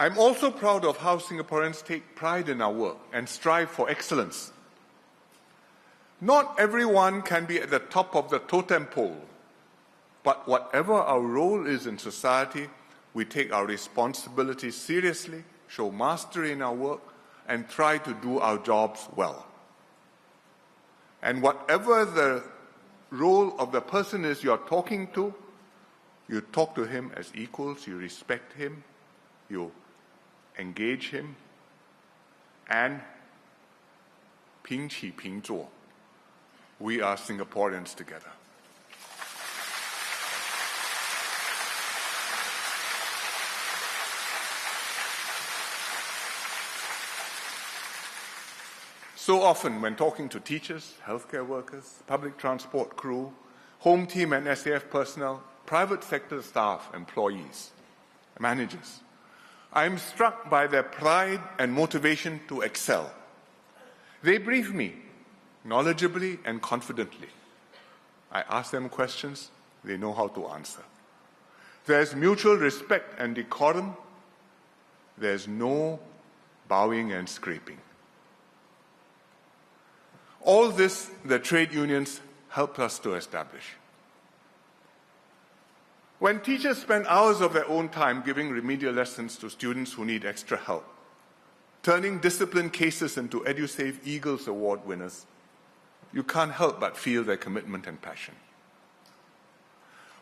I'm also proud of how Singaporeans take pride in our work and strive for excellence. Not everyone can be at the top of the totem pole, but whatever our role is in society, we take our responsibilities seriously, show mastery in our work, and try to do our jobs well. And whatever the role of the person is you're talking to, you talk to him as equals, you respect him, you engage him, and 平起平坐, we are Singaporeans together. So often, when talking to teachers, healthcare workers, public transport crew, home team and SAF personnel, private sector staff, employees, managers, I am struck by their pride and motivation to excel. They brief me knowledgeably and confidently. I ask them questions, they know how to answer. There's mutual respect and decorum. There's no bowing and scraping. All this, the trade unions helped us to establish. When teachers spend hours of their own time giving remedial lessons to students who need extra help, turning discipline cases into EduSave Eagles Award winners, you can't help but feel their commitment and passion.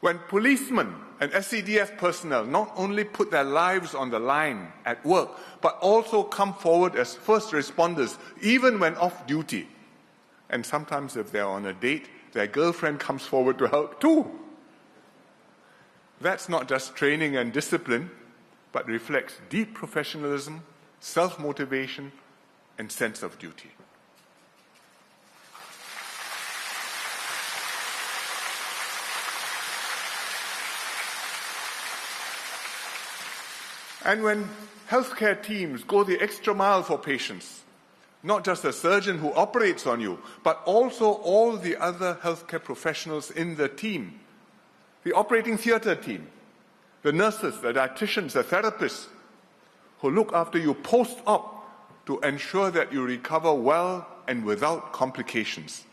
When policemen and SCDF personnel not only put their lives on the line at work, but also come forward as first responders, even when off duty, and sometimes if they're on a date, their girlfriend comes forward to help too. That's not just training and discipline, but reflects deep professionalism, self-motivation, and sense of duty. And when healthcare teams go the extra mile for patients, not just the surgeon who operates on you, but also all the other healthcare professionals in the team, the operating theatre team, the nurses, the dietitians, the therapists, who look after you post-op to ensure that you recover well and without complications.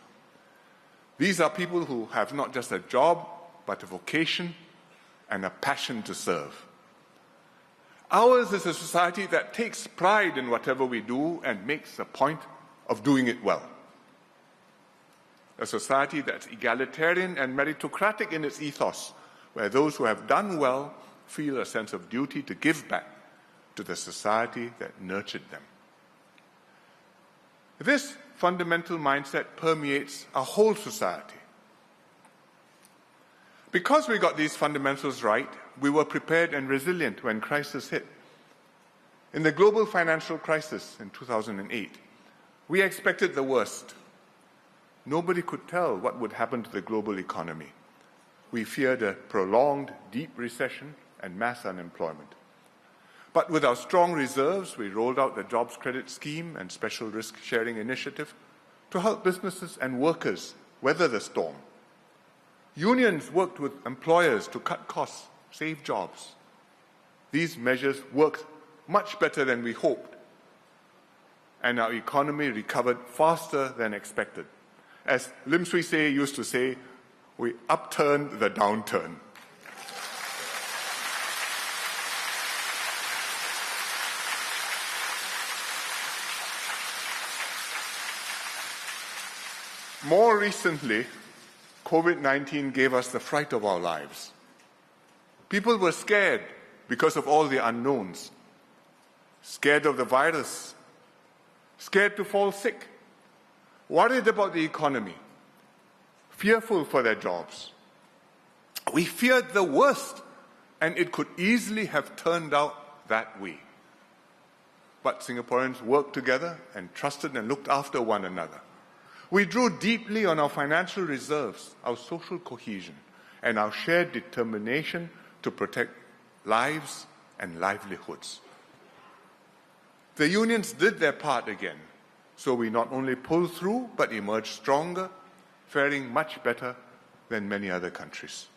These are people who have not just a job, but a vocation and a passion to serve. Ours is a society that takes pride in whatever we do and makes a point of doing it well. A society that's egalitarian and meritocratic in its ethos, where those who have done well feel a sense of duty to give back to the society that nurtured them. This fundamental mindset permeates our whole society. Because we got these fundamentals right, we were prepared and resilient when crisis hit. In the global financial crisis in 2008, we expected the worst. Nobody could tell what would happen to the global economy. We feared a prolonged, deep recession and mass unemployment. But with our strong reserves, we rolled out the Jobs Credit Scheme and Special Risk Sharing Initiative to help businesses and workers weather the storm. Unions worked with employers to cut costs, save jobs. These measures worked much better than we hoped, and our economy recovered faster than expected. As Lim Swee Say used to say, we upturned the downturn. More recently, COVID-19 gave us the fright of our lives. People were scared because of all the unknowns. Scared of the virus, scared to fall sick, worried about the economy, fearful for their jobs. We feared the worst, and it could easily have turned out that way. But Singaporeans worked together and trusted and looked after one another. We drew deeply on our financial reserves, our social cohesion, and our shared determination to protect lives and livelihoods. The unions did their part again, so we not only pulled through, but emerged stronger, faring much better than many other countries.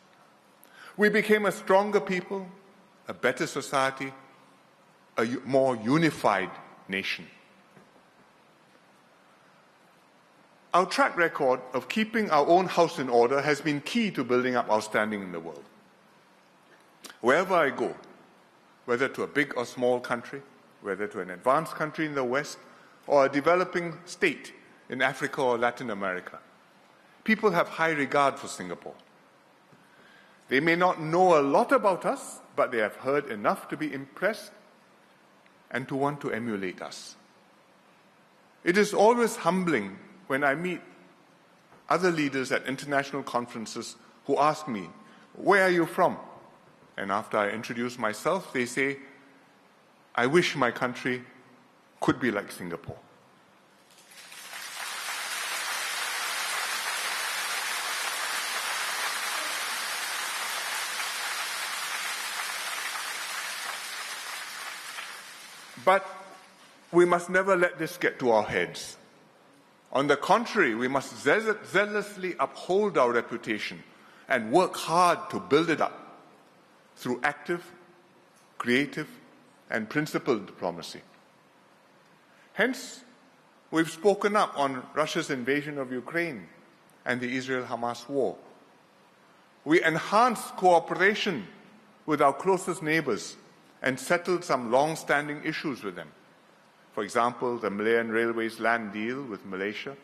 We became a stronger people, a better society, a more unified nation. Our track record of keeping our own house in order has been key to building up our standing in the world. Wherever I go, whether to a big or small country, whether to an advanced country in the West or a developing state in Africa or Latin America, people have high regard for Singapore. They may not know a lot about us, but they have heard enough to be impressed and to want to emulate us. It is always humbling when I meet other leaders at international conferences who ask me, "Where are you from?" And after I introduce myself, they say, "I wish my country could be like Singapore." But we must never let this get to our heads. On the contrary, we must zealously uphold our reputation and work hard to build it up through active, creative, and principled diplomacy. Hence, we've spoken up on Russia's invasion of Ukraine and the Israel-Hamas war. We enhanced cooperation with our closest neighbors and settled some long-standing issues with them. For example, the Malayan Railways land deal with Malaysia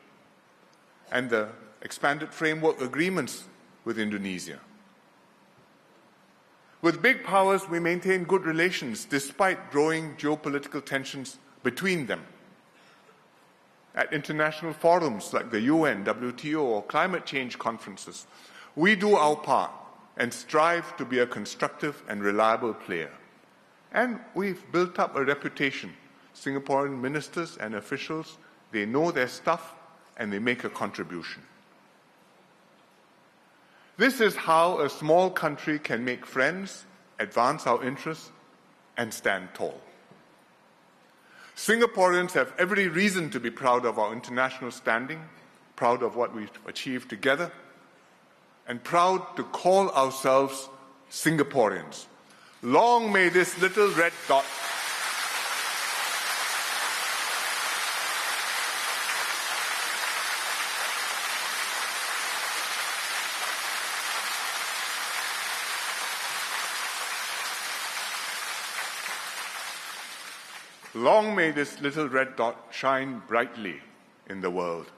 and the expanded framework agreements with Indonesia. With big powers, we maintain good relations despite growing geopolitical tensions between them. At international forums like the UN, WTO, or climate change conferences, we do our part and strive to be a constructive and reliable player. And we've built up a reputation. Singaporean ministers and officials, they know their stuff and they make a contribution. This is how a small country can make friends, advance our interests, and stand tall. Singaporeans have every reason to be proud of our international standing, proud of what we've achieved together, and proud to call ourselves Singaporeans. Long may this little red dot Long may this little red dot shine brightly in the world.